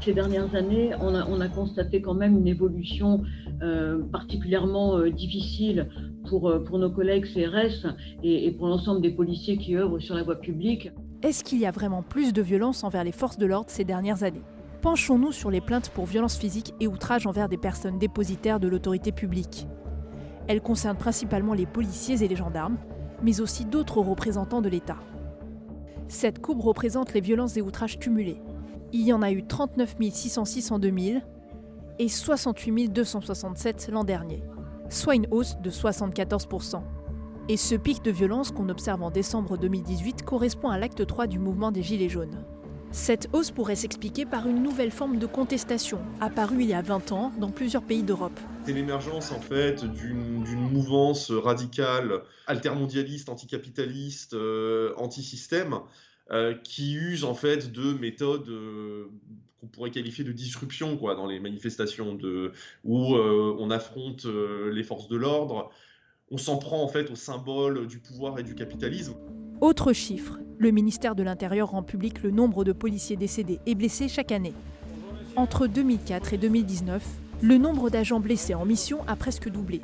ces dernières années, on a constaté quand même une évolution particulièrement difficile pour nos collègues CRS et pour l'ensemble des policiers qui œuvrent sur la voie publique. Est-ce qu'il y a vraiment plus de violence envers les forces de l'ordre ces dernières années ? Penchons-nous sur les plaintes pour violences physiques et outrages envers des personnes dépositaires de l'autorité publique. Elles concernent principalement les policiers et les gendarmes, mais aussi d'autres représentants de l'État. Cette courbe représente les violences et outrages cumulés. Il y en a eu 39 606 en 2000 et 68 267 l'an dernier, soit une hausse de 74%. Et ce pic de violence qu'on observe en décembre 2018 correspond à l'acte 3 du mouvement des Gilets jaunes. Cette hausse pourrait s'expliquer par une nouvelle forme de contestation, apparue il y a 20 ans dans plusieurs pays d'Europe. C'est l'émergence en fait d'une mouvance radicale, altermondialiste, anticapitaliste, anti-système, qui use en fait de méthodes qu'on pourrait qualifier de disruption quoi, dans les manifestations, où on affronte les forces de l'ordre. On s'en prend en fait au symbole du pouvoir et du capitalisme. Autre chiffre, le ministère de l'Intérieur rend public le nombre de policiers décédés et blessés chaque année. Entre 2004 et 2019, le nombre d'agents blessés en mission a presque doublé.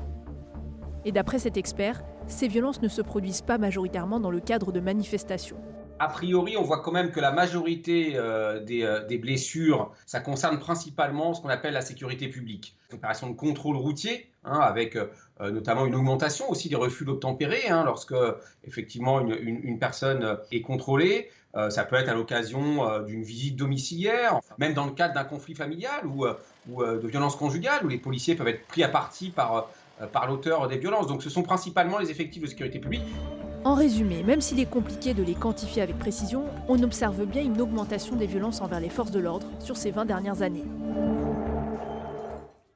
Et d'après cet expert, ces violences ne se produisent pas majoritairement dans le cadre de manifestations. A priori, on voit quand même que la majorité des blessures, ça concerne principalement ce qu'on appelle la sécurité publique. Opération de contrôle routier, avec notamment une augmentation aussi des refus d'obtempérer, lorsque effectivement une personne est contrôlée. Ça peut être à l'occasion d'une visite domiciliaire, même dans le cadre d'un conflit familial ou de violences conjugales, où les policiers peuvent être pris à partie par l'auteur des violences. Donc ce sont principalement les effectifs de sécurité publique. En résumé, même s'il est compliqué de les quantifier avec précision, on observe bien une augmentation des violences envers les forces de l'ordre sur ces 20 dernières années.